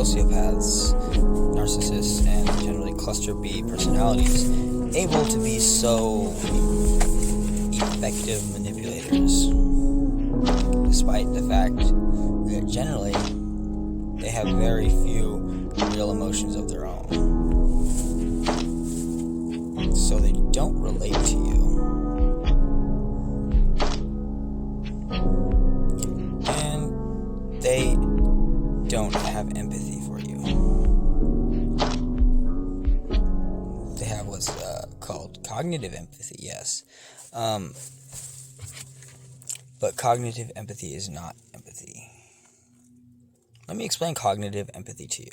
sociopaths, narcissists, and generally cluster B personalities able to be so effective manipulators, despite the fact that generally they have very few real emotions of their own, so they don't relate to you, and they don't have empathy for you. They have what's called cognitive empathy, yes. But cognitive empathy is not empathy. Let me explain cognitive empathy to you.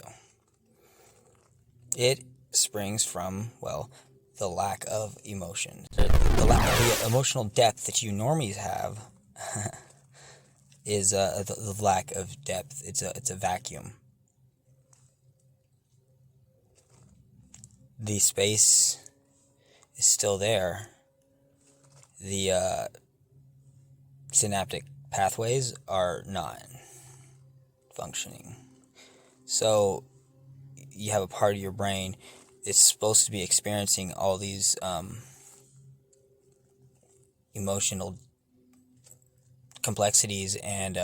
It springs from, well, the lack of emotion. The emotional depth that you normies have is the lack of depth. It's a vacuum. The space is still there. The synaptic pathways are not functioning. So you have a part of your brain that's supposed to be experiencing all these emotional complexities, and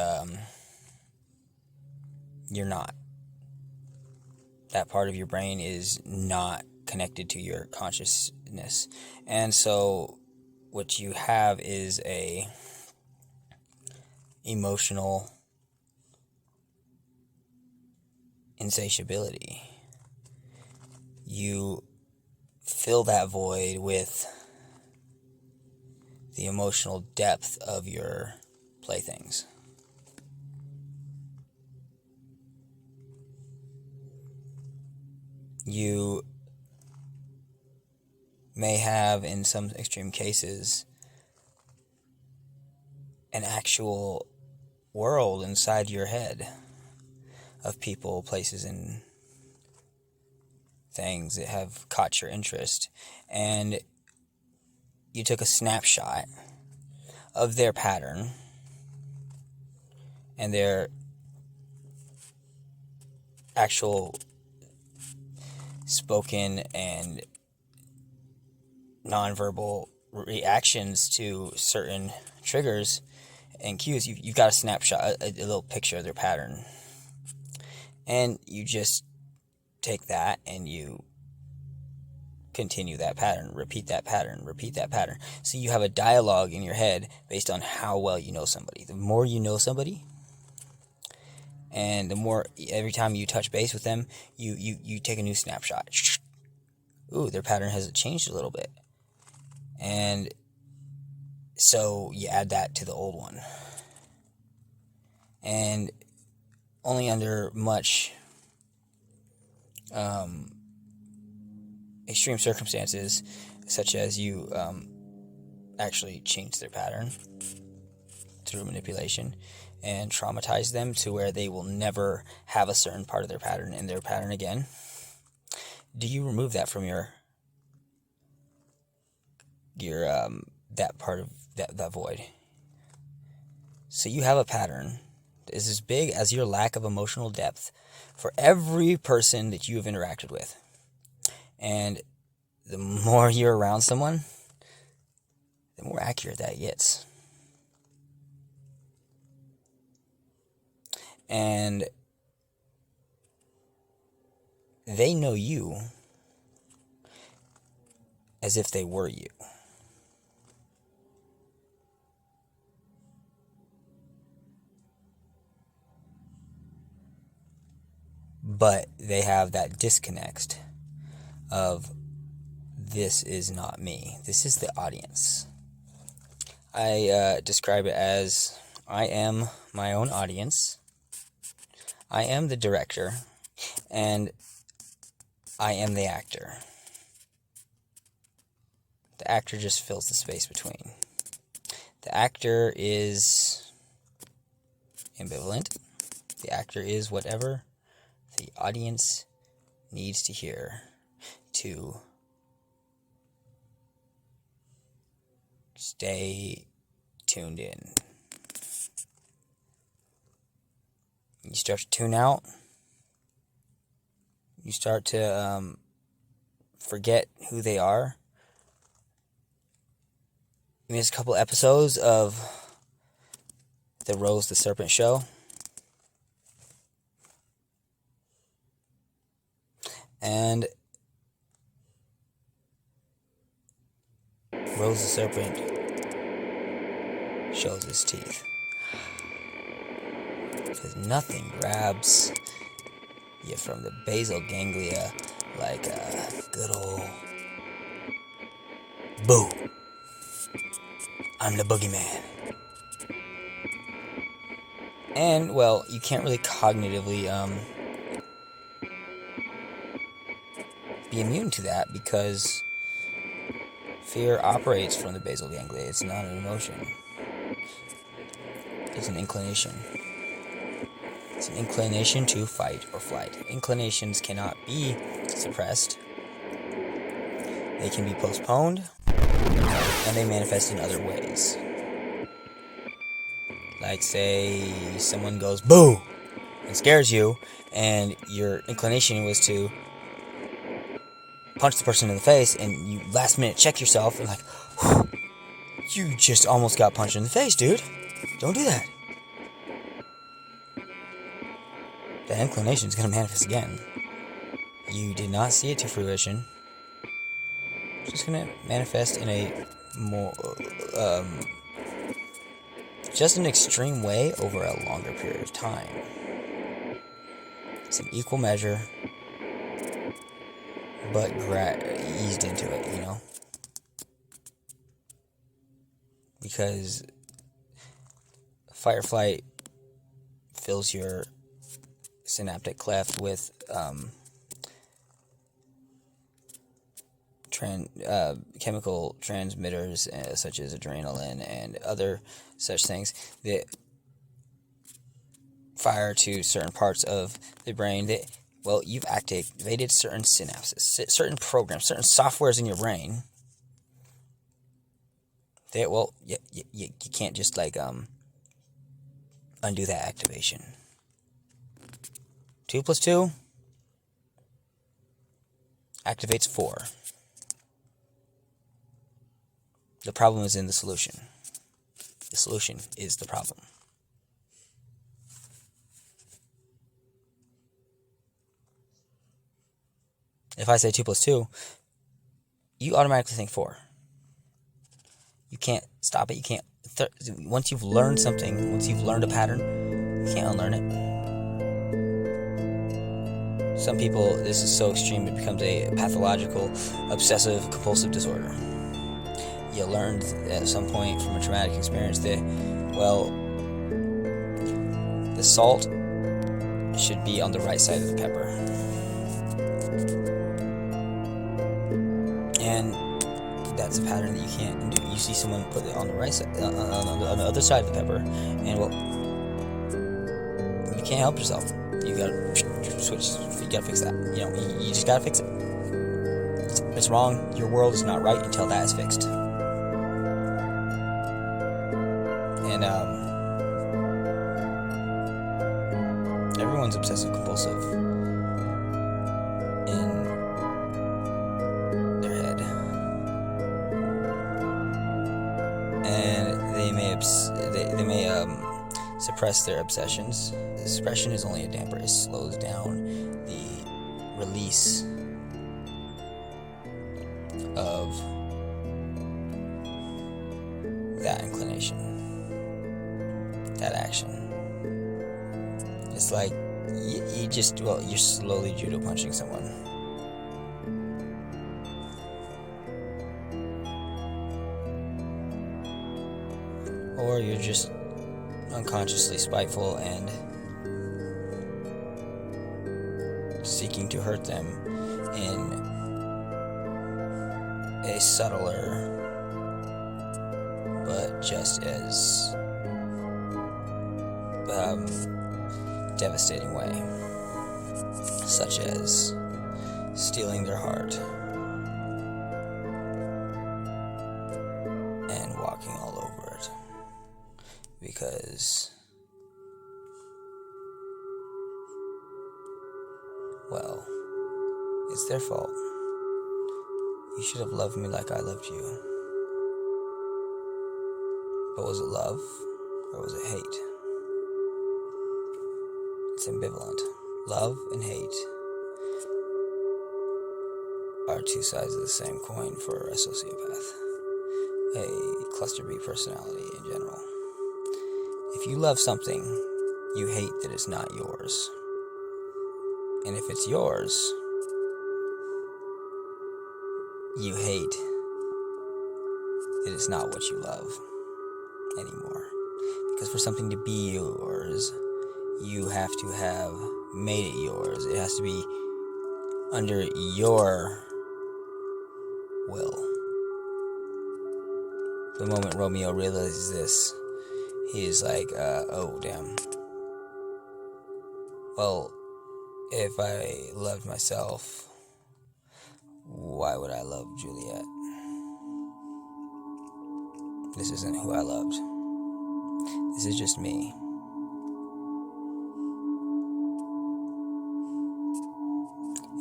you're not. That part of your brain is not connected to your consciousness. And so what you have is a emotional insatiability. You fill that void with the emotional depth of your playthings. You may have, in some extreme cases, an actual world inside your head of people, places, and things that have caught your interest, and you took a snapshot of their pattern and their actual spoken and nonverbal reactions to certain triggers and cues. You've got a snapshot, a little picture of their pattern, and you just take that and you continue that pattern, repeat that pattern. So you have a dialogue in your head based on how well you know somebody. The more you know somebody, and the more, every time you touch base with them, you take a new snapshot. Ooh, their pattern has changed a little bit. And so you add that to the old one. And only under much extreme circumstances, such as you actually change their pattern through manipulation and traumatize them to where they will never have a certain part of their pattern in their pattern again, do you remove that from your that part of that void. So you have a pattern that is as big as your lack of emotional depth for every person that you have interacted with. And the more you're around someone, the more accurate that gets. And they know you as if they were you. But they have that disconnect of, this is not me. This is the audience. I describe it as, I am my own audience. I am the director. And I am the actor. The actor just fills the space between. The actor is ambivalent. The actor is whatever the audience needs to hear to stay tuned in. You start to tune out, You start to forget who they are. I mean, there's a couple episodes of the Rose the Serpent show. And Rose the Serpent shows his teeth. Because nothing grabs you from the basal ganglia like a good old boo. I'm the boogeyman. And, well, you can't really cognitively be immune to that because fear operates from the basal ganglia. It's not an emotion. It's an inclination. It's an inclination to fight or flight. Inclinations cannot be suppressed. They can be postponed, and they manifest in other ways. Like, say, someone goes, boo! And scares you, and your inclination was to punch the person in the face, and you last minute check yourself, and like, whew, you just almost got punched in the face, dude. Don't do that. That inclination is going to manifest again. You did not see it to fruition. It's just going to manifest in a more, just an extreme way over a longer period of time. It's an equal measure, but eased into it, you know? Because fight or flight fills your synaptic cleft with chemical transmitters such as adrenaline and other such things that fire to certain parts of the brain that, well, you've activated certain synapses, certain programs, certain softwares in your brain that, well, you can't just like undo that activation. 2 + 2 activates 4. The problem is in the solution. The solution is the problem. If I say 2 + 2, you automatically think 4. You can't stop it. You can't. Once you've learned something, once you've learned a pattern, you can't unlearn it. Some people, this is so extreme, it becomes a pathological, obsessive, compulsive disorder. You learned at some point from a traumatic experience that, well, the salt should be on the right side of the pepper. And that's a pattern that you can't undo. You see someone put it on the right side, on the other side of the pepper, and, well, you can't help yourself. You gotta switch. You gotta fix that. You know, you just gotta fix it. It's wrong. Your world is not right until that is fixed. And everyone's obsessive compulsive in their head, and they may suppress their obsessions. The suppression is only a damper. It slows down the release of that inclination, that action. It's like you're slowly judo punching someone. Or you're just unconsciously spiteful and seeking to hurt them in a subtler but just as devastating way, such as stealing their heart and walking all over it, because, well, It's their fault. You should have loved me like I loved you. But was it love or was it hate? It's ambivalent. Love and hate are two sides of the same coin for a sociopath, a cluster B personality in general. If you love something, you hate that it's not yours. And if it's yours, you hate that it's not what you love anymore. Because for something to be yours, you have to have made it yours. It has to be under your will. The moment Romeo realizes this, he's like, oh, damn. Well, if I loved myself, why would I love Juliet? This isn't who I loved. This is just me.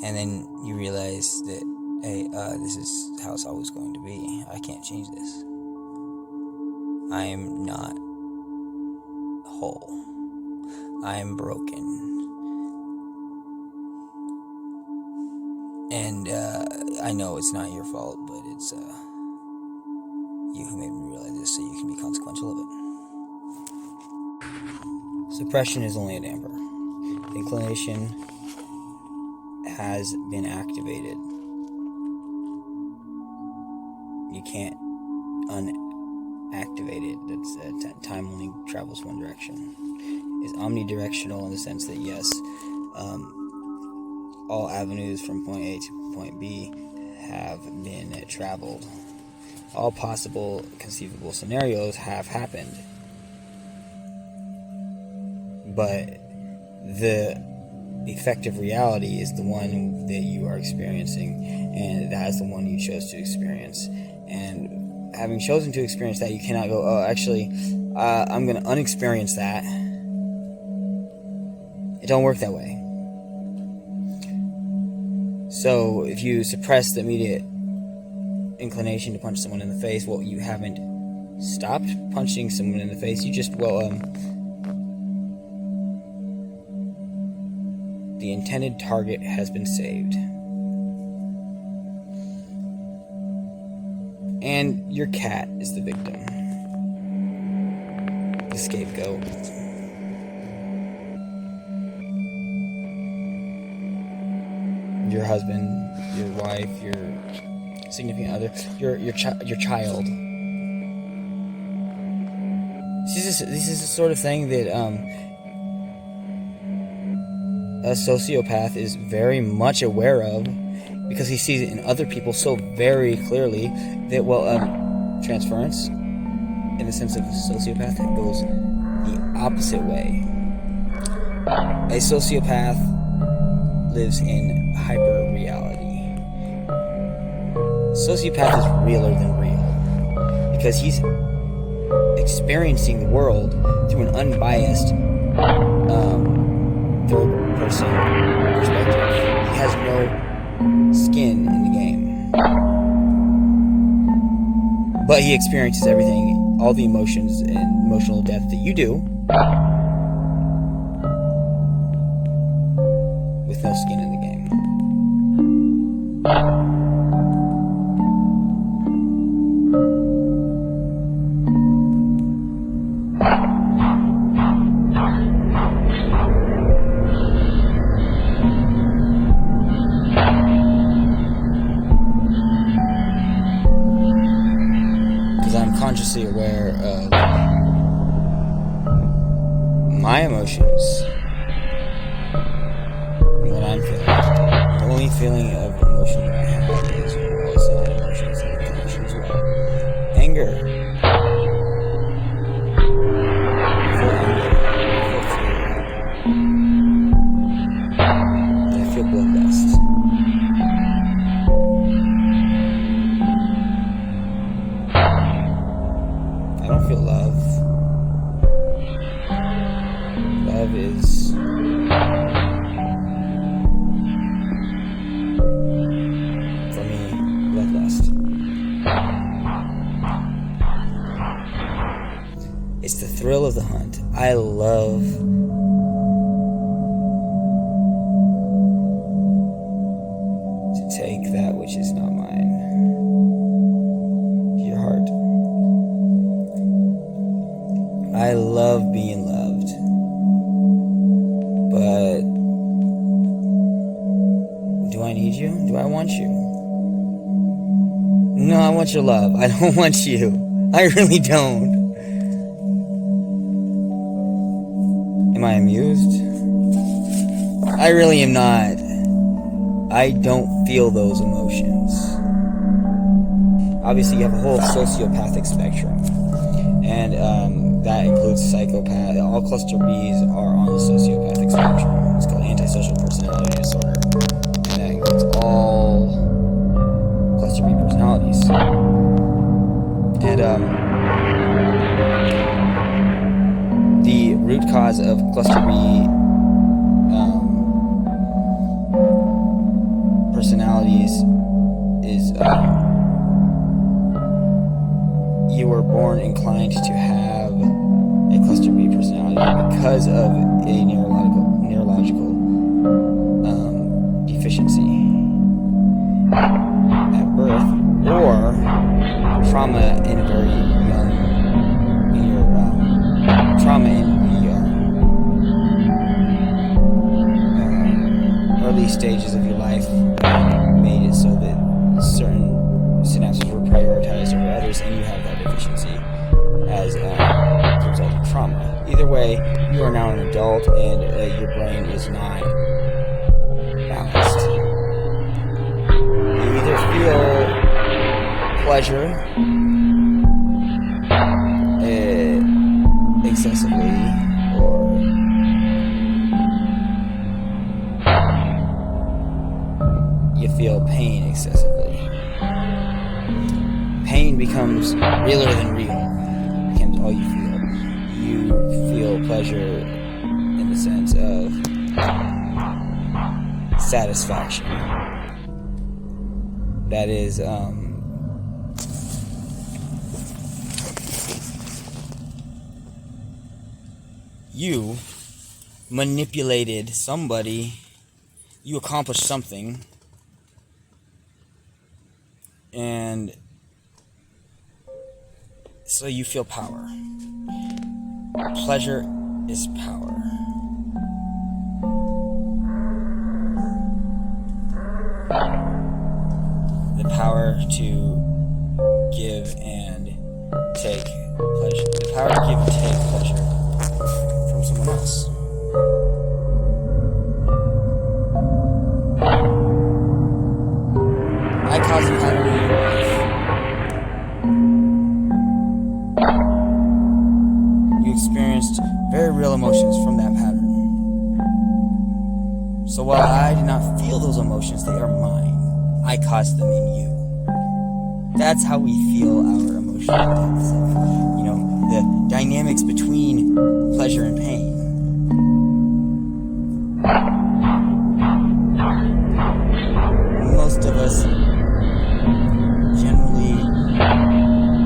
And then you realize that, hey, this is how it's always going to be. I can't change this. I am not whole. I am broken. And I know it's not your fault, but it's you who made me realize this, so you can be consequential of it. Suppression is only a damper. The inclination has been activated. You can't unactivate it. That's time only travels one direction. It's omnidirectional in the sense that yes, all avenues from point A to point B have been traveled. All possible conceivable scenarios have happened. But the effective reality is the one that you are experiencing, and that is the one you chose to experience. And having chosen to experience that, you cannot go, oh, actually, I'm going to unexperience that. It don't work that way. So if you suppress the immediate inclination to punch someone in the face, well, you haven't stopped punching someone in the face. You just, the intended target has been saved. And your cat is the victim. The scapegoat. Your husband, your wife, your significant other, your child. This is the sort of thing that a sociopath is very much aware of, because he sees it in other people so very clearly that, transference, in the sense of a sociopath, it goes the opposite way. A sociopath lives in hyper-reality. Sociopath is realer than real, because he's experiencing the world through an unbiased third-person perspective. He has no skin in the game. But he experiences everything, all the emotions and emotional depth that you do, with no skin in the game. Because I'm consciously aware of my emotions. What I'm feeling. The only feeling of emotion that I have is also emotions and inclination as well. Anger. I feel anger. I feel bloodlust. I don't feel love. Love is thrill of the hunt. I love to take that which is not mine to your heart. I love being loved, but do I need you? Do I want you? No, I want your love. I don't want you. I really don't. Am I amused? I really am not. I don't feel those emotions. Obviously, you have a whole sociopathic spectrum, and that includes psychopath. All cluster Bs are on the sociopathic spectrum. It's called antisocial personality disorder, and that includes all cluster B personalities. And the root cause of cluster B personalities is you were born inclined to have a cluster B personality because of a neurological deficiency at birth, or trauma in a very young, trauma in the early stages of your life made it so that certain synapses were prioritized over others, and you have that deficiency as a result of trauma. Either way, you are now an adult, and your brain is not balanced. You either feel pleasure excessively, or you feel pain excessively. Pain becomes realer than real. It becomes all you feel. You feel pleasure in the sense of satisfaction. That is, you manipulated somebody, you accomplished something, and so you feel power. Pleasure is power. The power to give and take pleasure. The power to give and take pleasure from someone else. I caused a pattern in your life. You experienced very real emotions from that pattern. So while I did not feel those emotions, they are mine. I caused them in you. That's how we feel our emotional depths of, the dynamics between pleasure and pain. Most of us generally,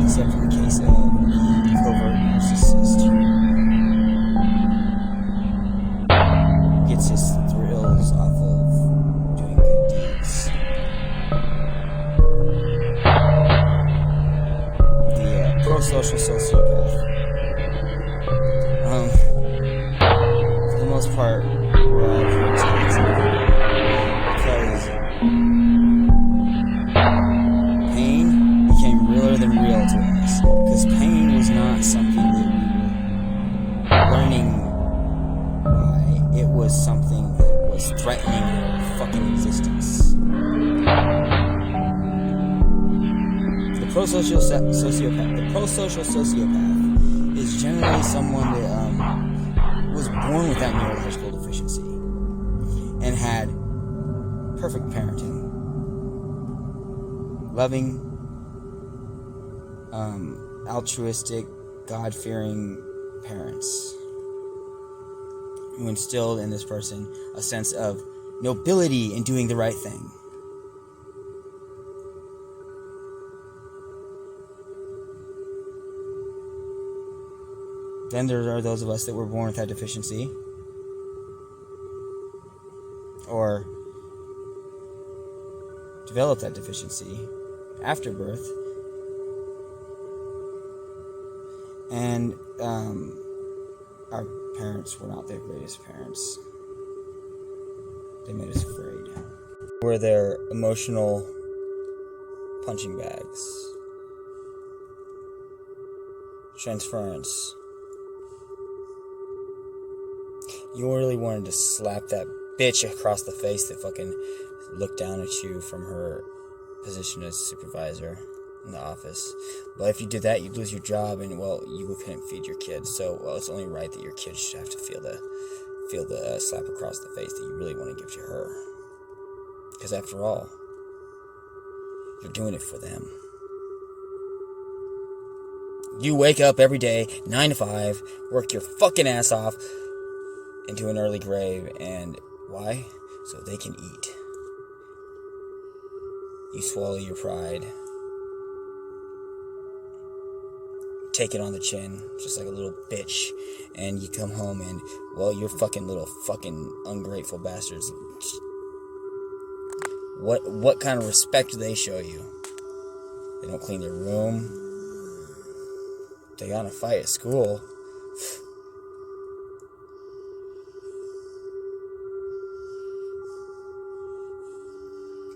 except for the case of the covert narcissist who gets his thrills off of doing good deeds. The pro-social sociopath. For the most part, we're all pretty toxic because pain became realer than real to us. Because pain was not something that we were learning by. It was something that was threatening our fucking existence. The pro-social sociopath is generally someone that was born with that neurological deficiency and had perfect parenting, loving, altruistic, God-fearing parents who instilled in this person a sense of nobility in doing the right thing. Then there are those of us that were born with that deficiency, or develop that deficiency after birth, and our parents were not the greatest parents. They made us afraid. We're their emotional punching bags. Transference. You really wanted to slap that bitch across the face that fucking looked down at you from her position as supervisor in the office. But if you did that, you'd lose your job, and well, you couldn't feed your kids. So, well, it's only right that your kids should have to feel the slap across the face that you really want to give to her. Because after all, you're doing it for them. You wake up every day, 9 to 5, work your fucking ass off into an early grave, and why? So they can eat. You swallow your pride. Take it on the chin, just like a little bitch, and you come home and, well, you're fucking little fucking ungrateful bastards. What kind of respect do they show you? They don't clean their room. They got in a fight at school.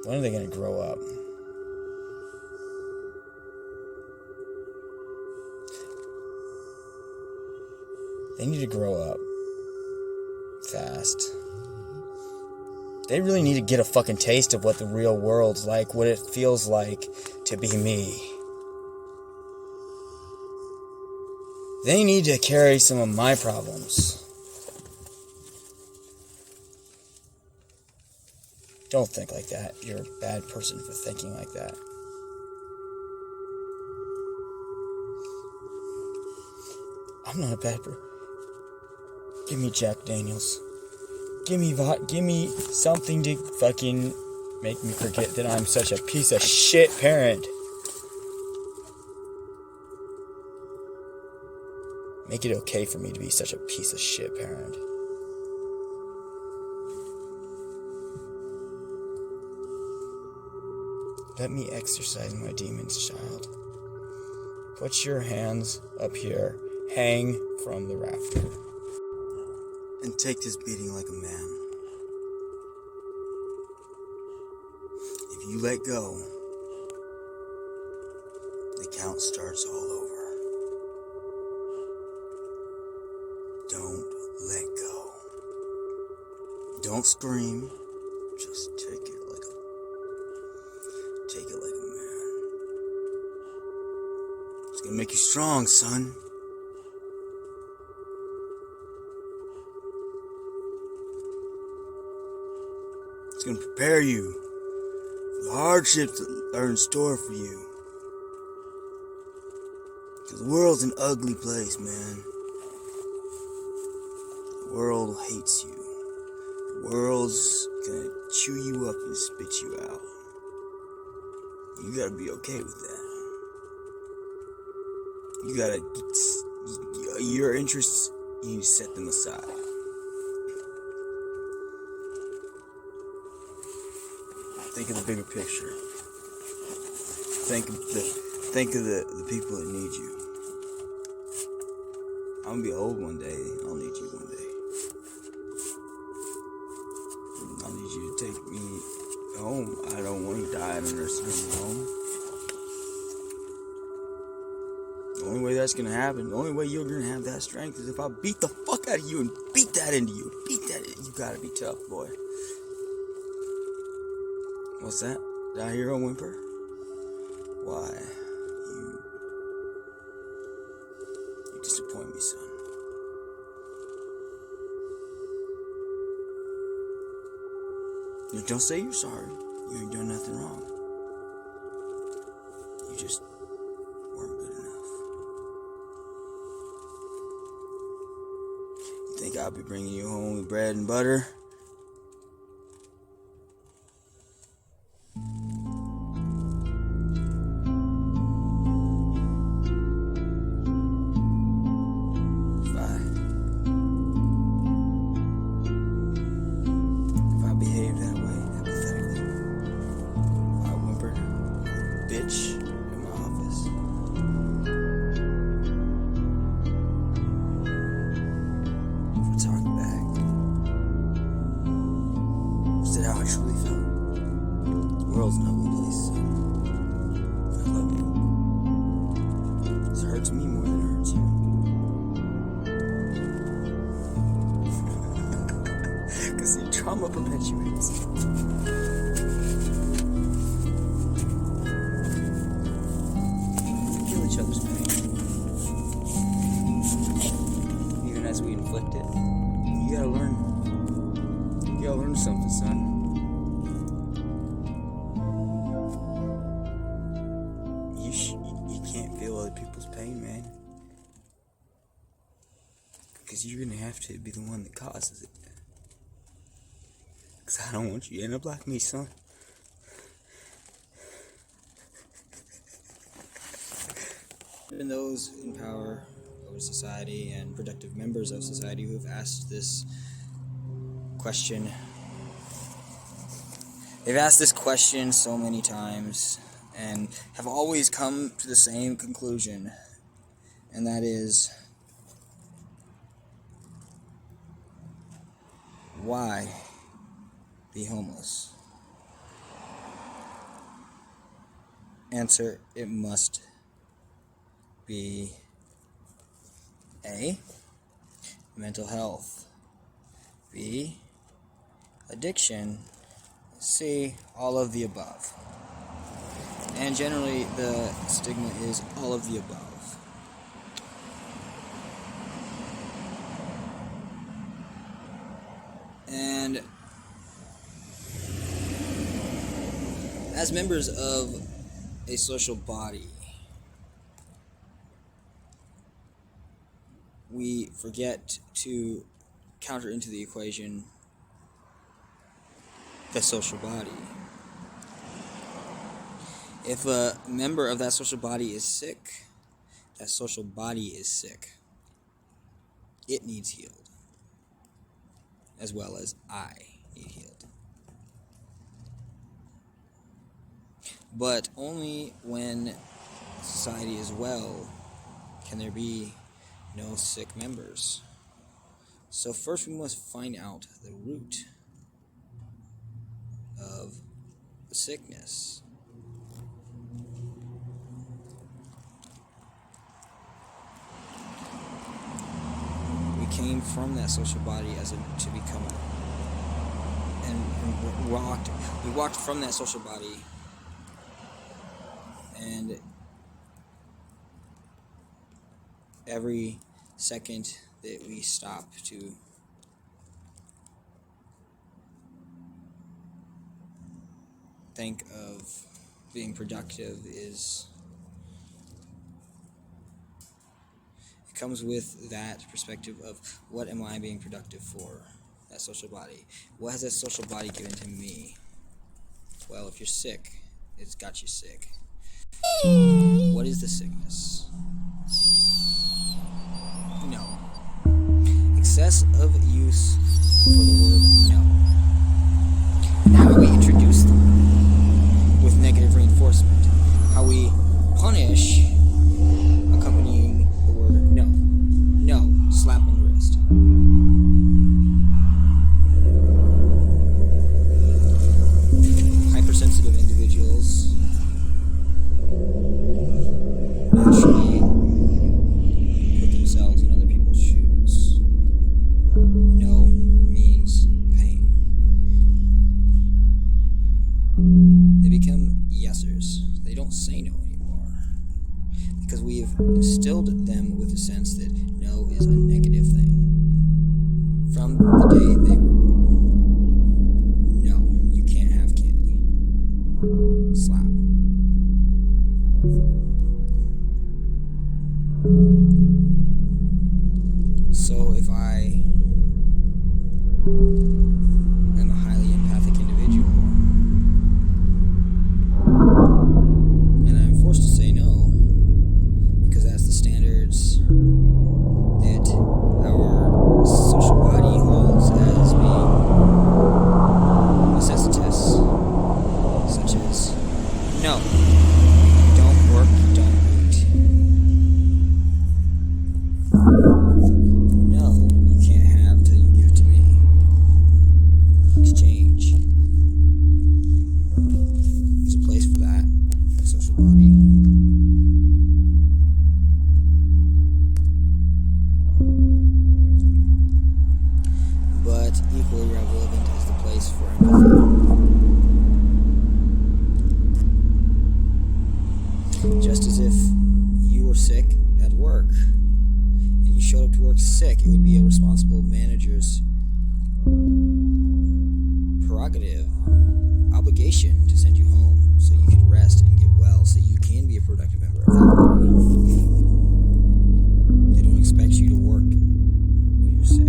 When are they going to grow up? They need to grow up fast. They really need to get a fucking taste of what the real world's like, what it feels like to be me. They need to carry some of my problems. Don't think like that. You're a bad person for thinking like that. I'm not a bad person. Give me Jack Daniels. Give me something to fucking make me forget that I'm such a piece of shit parent. Make it okay for me to be such a piece of shit parent. Let me exercise my demons, child. Put your hands up here. Hang from the rafter. And take this beating like a man. If you let go, the count starts all over. Don't let go. Don't scream. Just take it like a man. It's gonna make you strong, son. It's gonna prepare you for the hardships that are in store for you. Because the world's an ugly place, man. The world hates you. The world's gonna chew you up and spit you out. You gotta be okay with that. You gotta, your interests, you set them aside. Think of the bigger picture. Think of the people that need you. I'm gonna be old one day. I'll need you one day. I'll need you to take me home. I don't want to die in a nursing home. The only way that's gonna happen, the only way you're gonna have that strength is if I beat the fuck out of you and beat that into you. You gotta be tough, boy. What's that? Did I hear a whimper? Why? You disappoint me, son. You don't say you're sorry. You ain't done nothing wrong. You just weren't good enough. You think I'll be bringing you home with bread and butter? hurts me more than it hurts you. Because the trauma perpetuates. We feel each other's pain, even as we inflict it. You gotta learn. You gotta learn something, son. You can't feel other people's pain, man. Because you're gonna have to be the one that causes it. Because I don't want you to end up like me, son. Even those in power over society and productive members of society who have asked this question. They've asked this question so many times and have always come to the same conclusion, and that is, why be homeless? Answer, it must be A, mental health, B, addiction, C, all of the above. And generally the stigma is all of the above. And as members of a social body, we forget to counter into the equation the social body. If a member of that social body is sick, that social body is sick. It needs healed, as well as I need healed. But only when society is well can there be no sick members. So first we must find out the root of the sickness. We came from that social body to become, and we walked from that social body, and every second that we stop to think of being productive it comes with that perspective of, what am I being productive for? That social body. What has that social body given to me? Well, if you're sick, it's got you sick. What is the sickness? No. Excess of use for the word no. And how we introduce them with negative reinforcement. How we punish accompanying the word no. No. Slap on the wrist. Hypersensitive individuals naturally put themselves in other people's shoes. No means pain. They become yesers. They don't say no anymore. Because we have instilled them with a sense that no is a negative thing. From the day they were born. No, you can't have candy. Slap. So if I am a highly empathic individual and I'm forced to say no because that's the standards that our social body holds as being necessitous, such as no, you don't work, you don't eat. No, you can't have till you give it to me. sick at work, and you showed up to work sick, it would be a responsible manager's prerogative, obligation to send you home so you could rest and get well so you can be a productive member of that body. They don't expect you to work when you're sick.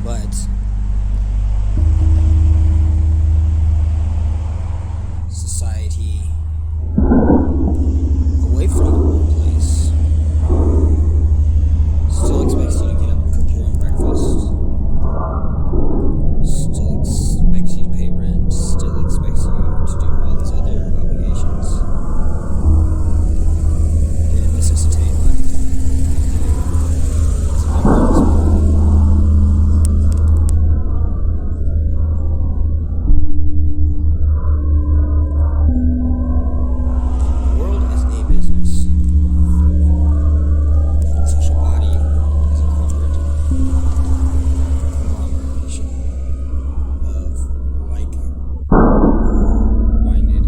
But society away from the workplace still expects you to get up and cook your own breakfast, still expects you to pay rent, still expects you to do all these other obligations that necessitate life. As a member of this body. The world is a business. The social body is a corporate conglomeration of like-minded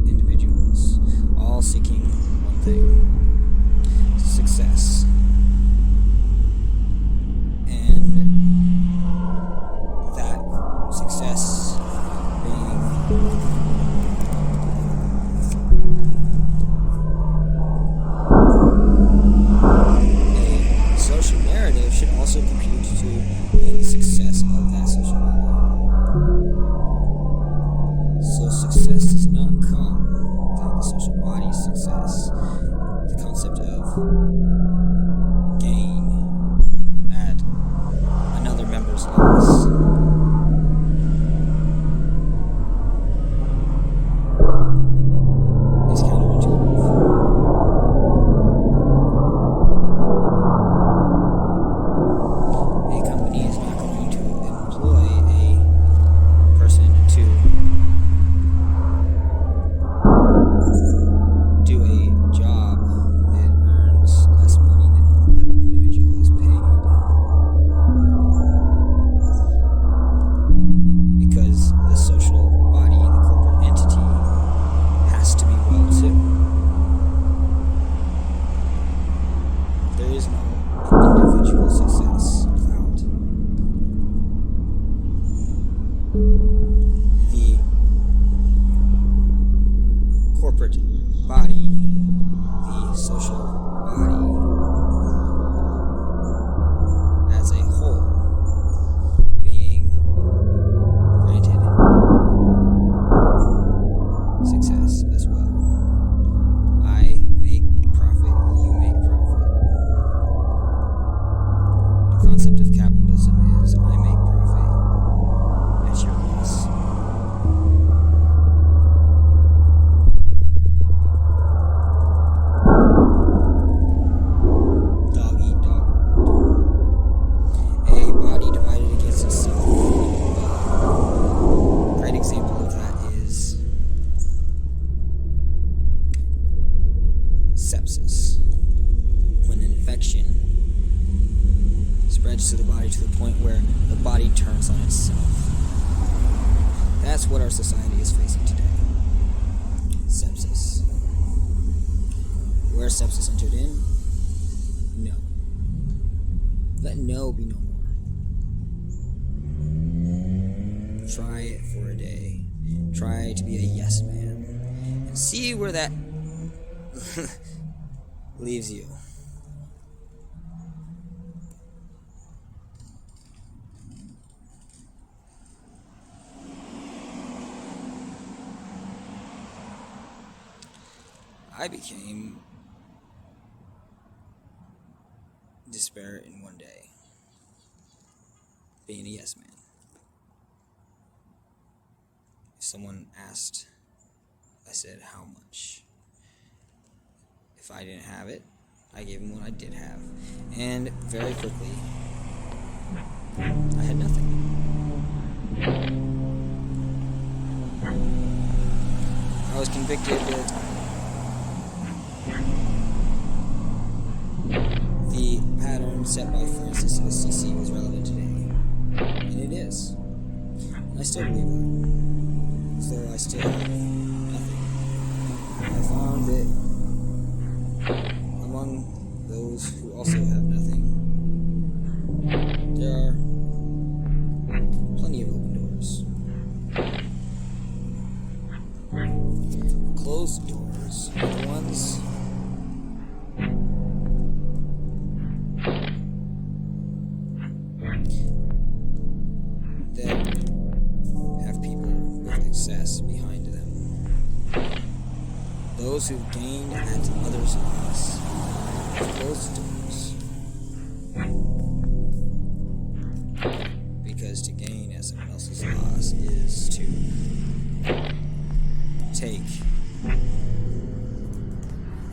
individuals, all seeking one thing: success. And that success being a social narrative should also compute to the success of that social body. So success does not come without the social body's success. The concept of gain at another member's loss. Is counterintuitive. A company is not going to employ a person to do a job that earns less money than that individual is paid. Because the social body, the corporate entity, has to be well too. There is no individual success without the corporate body, the social body, as a whole, being granted success as well. I make profit, you make profit. The concept of capitalism is I make profit at your loss. Dog eat dog world. A body divided against itself. A great example of that is sepsis. When an infection spreads to the body to the point where the body turns on itself. That's what our society is facing today. Sepsis. Where sepsis entered in? No. Let no be no more. Try it for a day. Try to be a yes man. And see where that leaves you. I became disparate in one day, being a yes man. If someone asked, I said, how much? If I didn't have it, I gave them what I did have. And very quickly, I had nothing. I was convicted that the pattern set by Francis of Assisi was relevant today. And it is. I still believe that. So I still have nothing. I found that among those who also have nothing, there are plenty of open doors. Closed doors are the ones that have people with success behind them. Those who've gained at others' loss have closed doors. Because to gain at someone else's loss is to take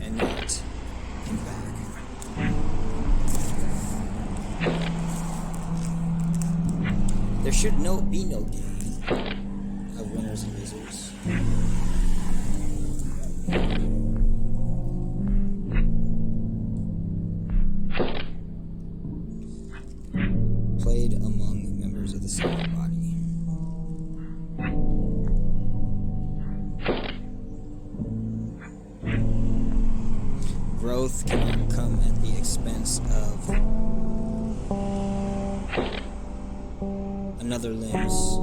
and not give back. There should be no gain of winners and losers. Played among members of the same body. Growth cannot come at the expense of another limb's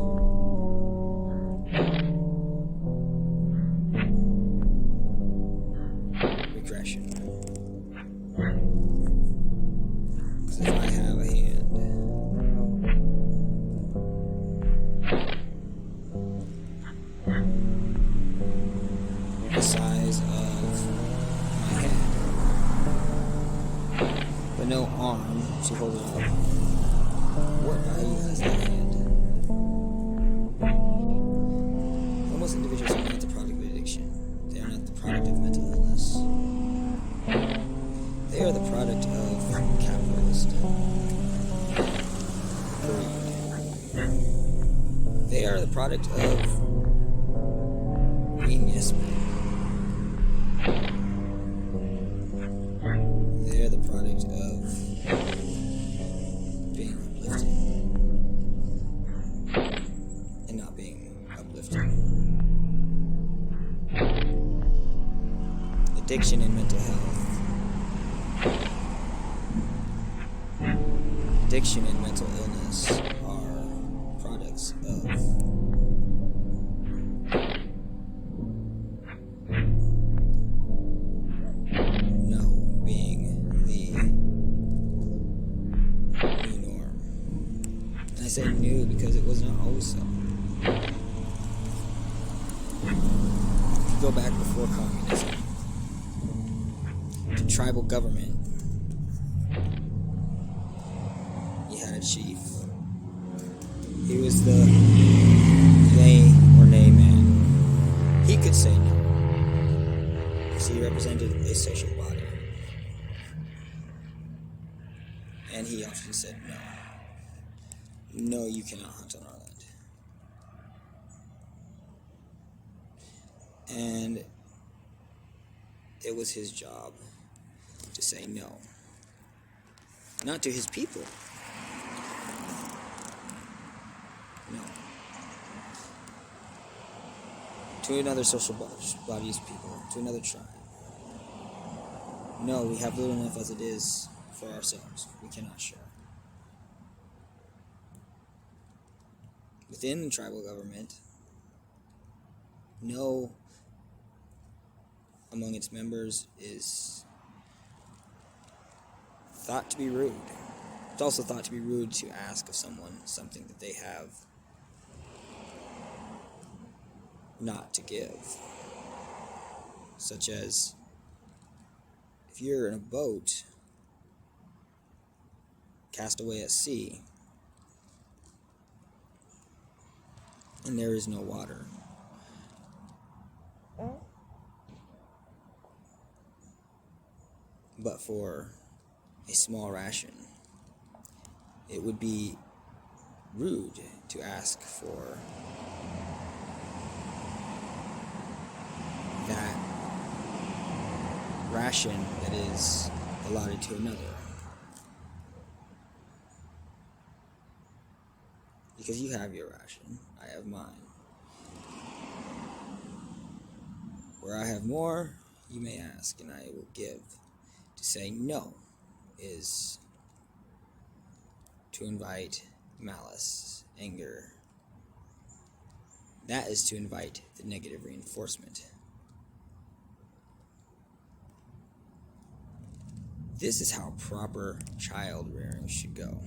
regression. Because if I have a hand, the size of my head, but no arm to hold it up, what value has that hand? Most individuals are not the product of addiction. They are not the product of mental illness. They are the product of capitalist greed. They are the product of being yes men. They are the product of being uplifted and not being uplifted. Addiction and mental health. Addiction and mental illness are products of no being the new norm. And I say new because it was not always so. If you go back before communism, to tribal government, you had a chief. He was the yay or nay man. He could say no, because he represented a social body. And he often said no. No, you cannot hunt on our land. And it was his job to say no. Not to his people. No. To another social body's people. To another tribe. No, we have little enough as it is for ourselves. We cannot share. Within the tribal government, no among its members is thought to be rude. It's also thought to be rude to ask of someone something that they have not to give. Such as, if you're in a boat, cast away at sea, and there is no water, but for a small ration, it would be rude to ask for that ration that is allotted to another. Because you have your ration, I have mine. Where I have more, you may ask, and I will give. To say no is to invite malice, anger. That is to invite the negative reinforcement. This is how proper child rearing should go.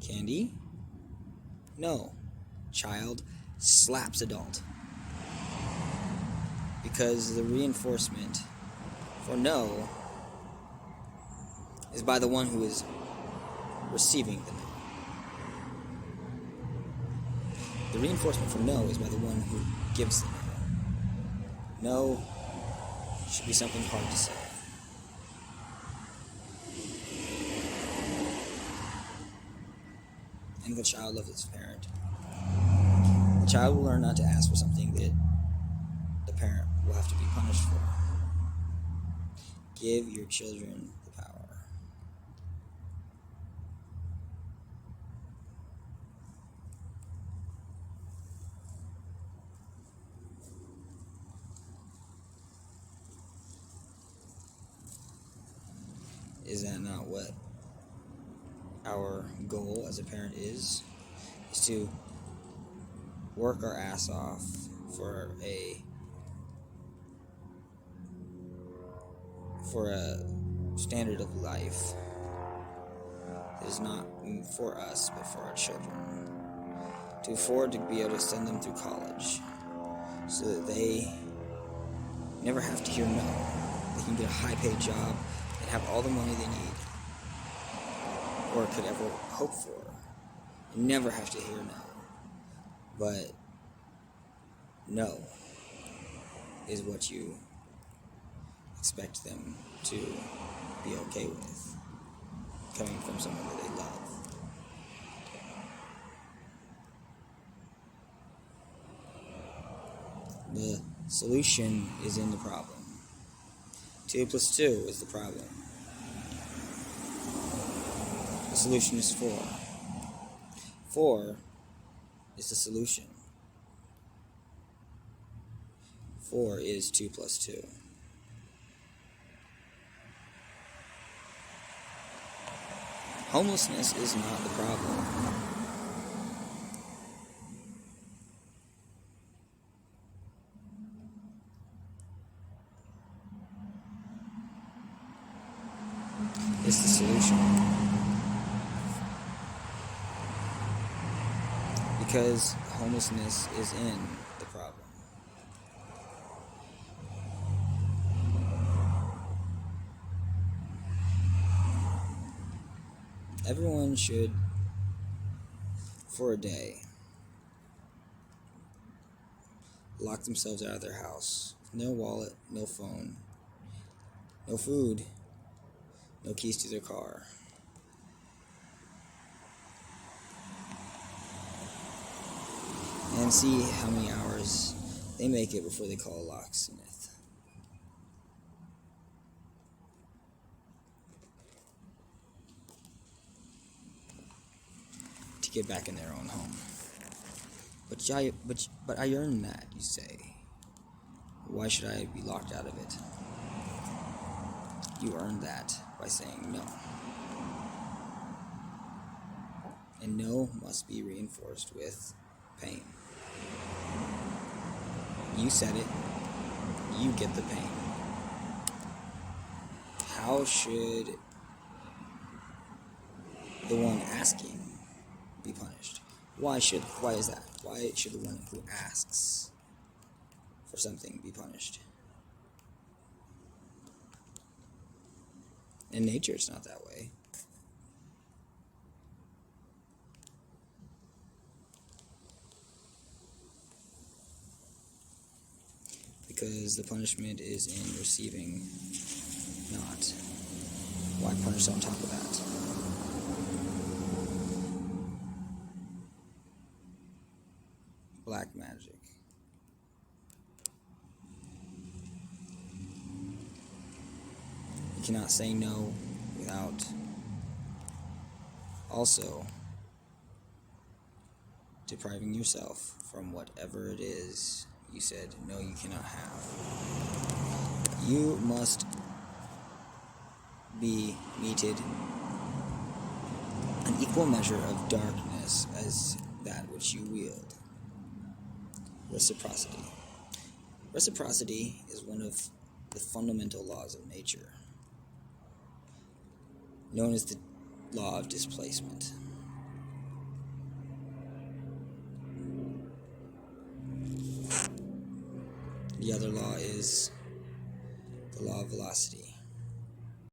Candy? No. Child slaps adult. Because the reinforcement for no is by the one who is receiving the no. The reinforcement for no is by the one who gives the no. No should be something hard to say. And the child loves its parent. The child will learn not to ask for something that the parent will have to be punished for. Give your children the power. Is that not what our goal as a parent is? Is to work our ass off for a standard of life that is not for us but for our children. To afford to be able to send them through college so that they never have to hear no. They can get a high-paid job and have all the money they need or could ever hope for and never have to hear no. But no is what you expect them to be okay with, coming from someone that they love. The solution is in the problem. 2 plus 2 is the problem. The solution is 4. 4 is the solution. 4 is 2 plus 2. Homelessness is not the problem. It's the solution. Because homelessness is in the problem. Everyone should, for a day, lock themselves out of their house. No wallet, no phone, no food, no keys to their car. And see how many hours they make it before they call a locksmith. To get back in their own home. But I earned that, you say. Why should I be locked out of it? You earned that by saying no. And no must be reinforced with pain. You said it. You get the pain. How should the one asking be punished? Why is that? Why should the one who asks for something be punished? In nature, it's not that way. Because the punishment is in receiving, not. Why punish on top of that? Black magic. You cannot say no without also depriving yourself from whatever it is you said no, you cannot have. You must be meted an equal measure of darkness as that which you wield. Reciprocity. Reciprocity is one of the fundamental laws of nature, known as the law of displacement. The other law is the law of velocity.